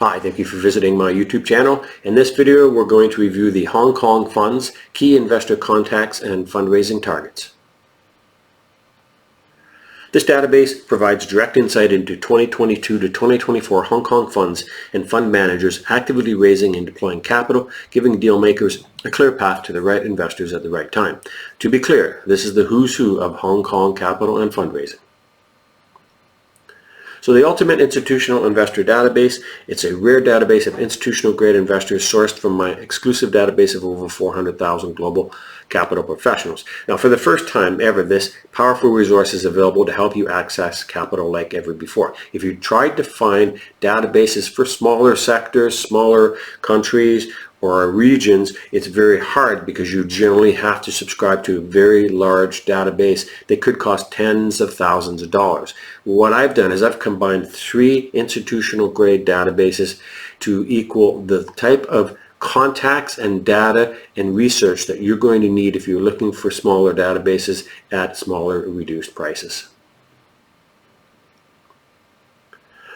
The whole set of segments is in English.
Hi, thank you for visiting my YouTube channel. In this video, we're going to review the Hong Kong funds, key investor contacts, and fundraising targets. This database provides direct insight into 2022 to 2024 Hong Kong funds and fund managers actively raising and deploying capital, giving deal makers a clear path to the right investors at the right time. To be clear, this is the who's who of Hong Kong capital and fundraising. So the Ultimate Institutional Investor Database, it's a rare database of institutional grade investors sourced from my exclusive database of over 400,000 global capital professionals. Now, for the first time ever, this powerful resource is available to help you access capital like ever before. If you tried to find databases for smaller sectors, smaller countries, or regions, it's very hard because you generally have to subscribe to a very large database that could cost tens of thousands of dollars. What I've done is I've combined 3 institutional grade databases to equal the type of contacts and data and research that you're going to need if you're looking for smaller databases at smaller reduced prices.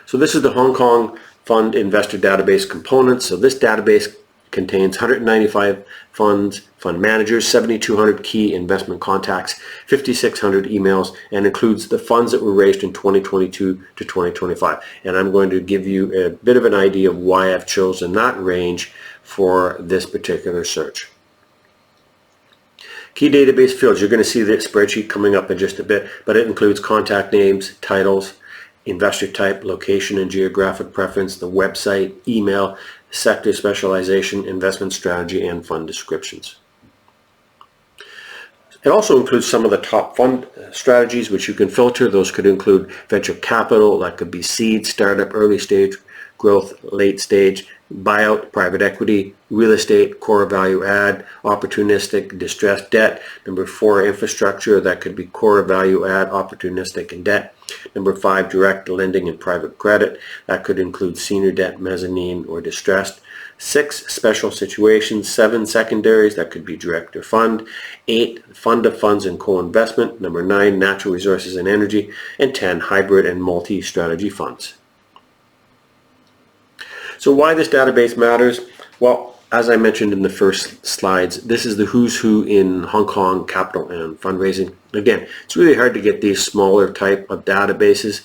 So this is the Hong Kong Fund Investor Database component. So this database contains 195 funds, fund managers, 7,200 key investment contacts, 5,600 emails, and includes the funds that were raised in 2022 to 2025. And I'm going to give you a bit of an idea of why I've chosen that range for this particular search. Key database fields. You're going to see the spreadsheet coming up in just a bit, but it includes contact names, titles, investor type, location and geographic preference, the website, email, sector specialization, investment strategy, and fund descriptions. It also includes some of the top fund strategies which you can filter. Those could include venture capital, that could be seed, startup, early stage, growth, late stage, buyout, private equity, real estate, core value add, opportunistic, distressed debt. Number 4, infrastructure, that could be core value add, opportunistic, and debt. Number 5, direct lending and private credit, that could include senior debt, mezzanine, or distressed. 6, special situations. 7, secondaries, that could be direct or fund. 8, fund of funds and co-investment. Number 9, natural resources and energy. And 10, hybrid and multi-strategy funds. So why this database matters? Well, as I mentioned in the first slides, this is the who's who in Hong Kong capital and fundraising. Again, it's really hard to get these smaller type of databases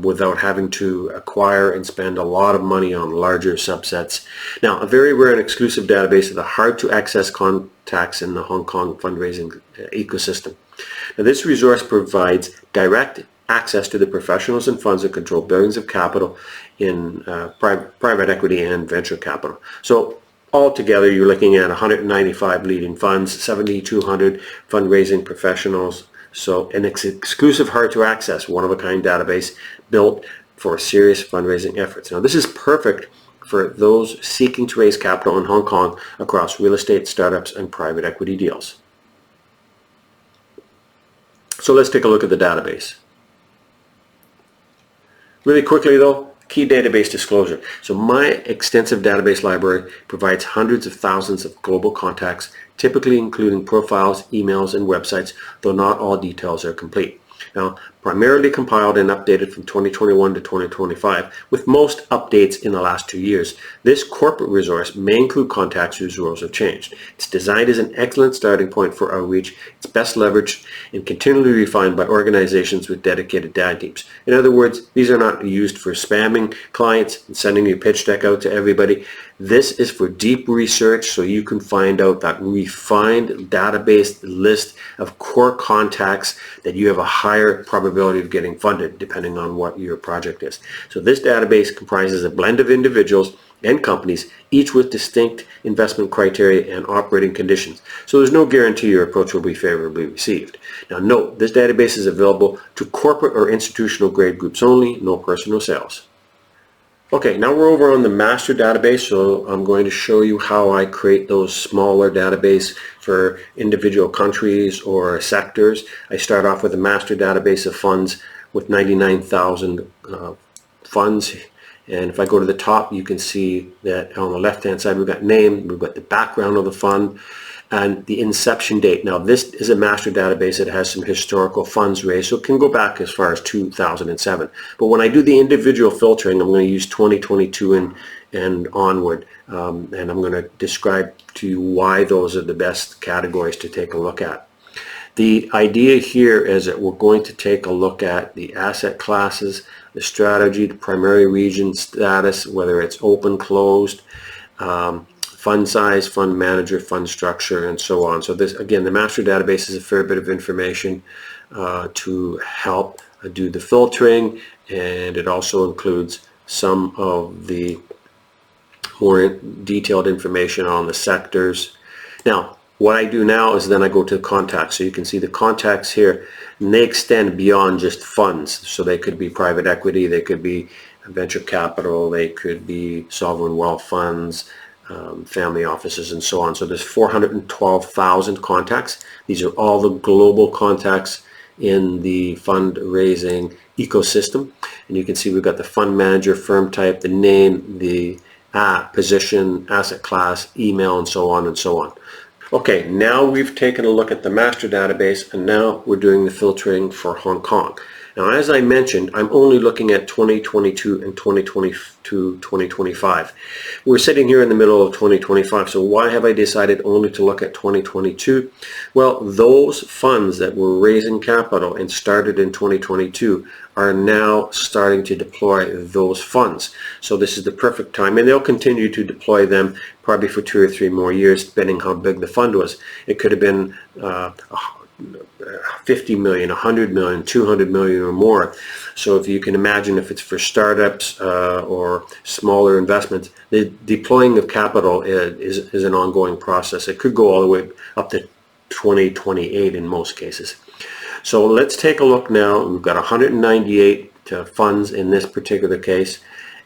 without having to acquire and spend a lot of money on larger subsets. Now, a very rare and exclusive database of the hard to access contacts in the Hong Kong fundraising ecosystem. Now, this resource provides direct access to the professionals and funds that control billions of capital in private equity and venture capital. So altogether, you're looking at 195 leading funds, 7,200 fundraising professionals. So an exclusive, hard to access, one-of-a-kind database built for serious fundraising efforts. Now, this is perfect for those seeking to raise capital in Hong Kong across real estate, startups, and private equity deals. So let's take a look at the database. Really quickly though, key database disclosure. So my extensive database library provides hundreds of thousands of global contacts, typically including profiles, emails, and websites, though not all details are complete. Now, primarily compiled and updated from 2021 to 2025, with most updates in the last 2 years. This corporate resource may include contacts whose roles have changed. It's designed as an excellent starting point for outreach. It's best leveraged and continually refined by organizations with dedicated data teams. In other words, these are not used for spamming clients and sending your pitch deck out to everybody. This is for deep research so you can find out that refined database list of core contacts that you have a higher probability of getting funded depending on what your project is. So this database comprises a blend of individuals and companies, each with distinct investment criteria and operating conditions. So there's no guarantee your approach will be favorably received. Now note, this database is available to corporate or institutional grade groups only, no personal sales. Okay, now we're over on the master database, so I'm going to show you how I create those smaller database for individual countries or sectors. I start off with a master database of funds with 99,000 funds. And if I go to the top, you can see that on the left-hand side, we've got name, we've got the background of the fund, and the inception date. Now this is a master database that has some historical funds raised, so it can go back as far as 2007. But when I do the individual filtering, I'm going to use 2022 and onward, and I'm going to describe to you why those are the best categories to take a look at. The idea here is that we're going to take a look at the asset classes, the strategy, the primary region status, whether it's open, closed, fund size, fund manager, fund structure, and so on. So this, again, the master database is a fair bit of information to help do the filtering, and it also includes some of the more detailed information on the sectors. Now, what I do now is then I go to contacts. So you can see the contacts here, and they extend beyond just funds. So they could be private equity, they could be venture capital, they could be sovereign wealth funds, family offices, and so on. So there's 412,000 contacts. These are all the global contacts in the fundraising ecosystem. And you can see we've got the fund manager, firm type, the name, the position, asset class, email, and so on and so on. Okay, now we've taken a look at the master database, and now we're doing the filtering for Hong Kong. Now, as I mentioned, I'm only looking at 2022 and 2025. We're sitting here in the middle of 2025, so why have I decided only to look at 2022? Well, those funds that were raising capital and started in 2022 are now starting to deploy those funds. So this is the perfect time, and they'll continue to deploy them probably for 2 or 3 more years, depending how big the fund was. It could have been 50 million, 100 million, 200 million or more. So if you can imagine, if it's for startups or smaller investments, the deploying of capital is an ongoing process. It could go all the way up to 2028 in most cases. So let's take a look now. We've got 198 funds in this particular case.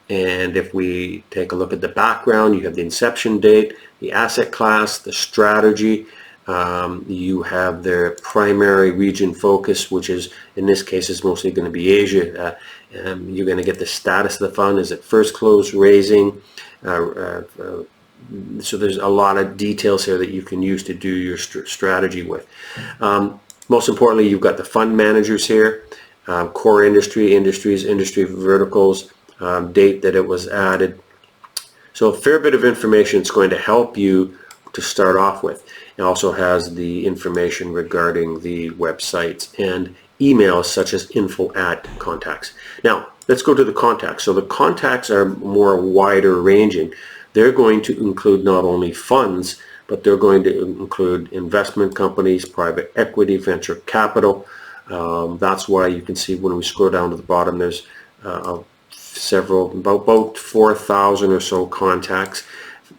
And if we take a look at the background, you have the inception date, the asset class, the strategy. You have their primary region focus, which is, in this case, is mostly going to be Asia. You're going to get the status of the fund. Is it first close raising? So there's a lot of details here that you can use to do your strategy with. Most importantly, you've got the fund managers here, core industries, industry verticals, date that it was added. So a fair bit of information is going to help you to start off with. It also has the information regarding the websites and emails such as info@contacts. Now, let's go to the contacts. So the contacts are more wider ranging. They're going to include not only funds, but they're going to include investment companies, private equity, venture capital. That's why you can see when we scroll down to the bottom, there's about 4,000 or so contacts.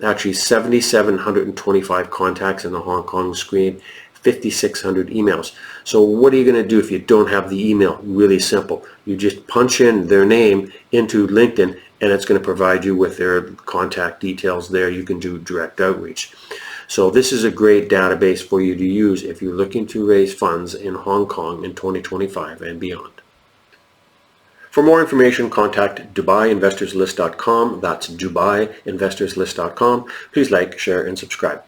Actually 7,725 contacts in the Hong Kong screen, 5,600 emails. So what are you going to do if you don't have the email? Really simple. You just punch in their name into LinkedIn, and it's going to provide you with their contact details there. You can do direct outreach. So this is a great database for you to use if you're looking to raise funds in Hong Kong in 2025 and beyond. For more information, contact DubaiInvestorsList.com. That's DubaiInvestorsList.com. Please like, share, and subscribe.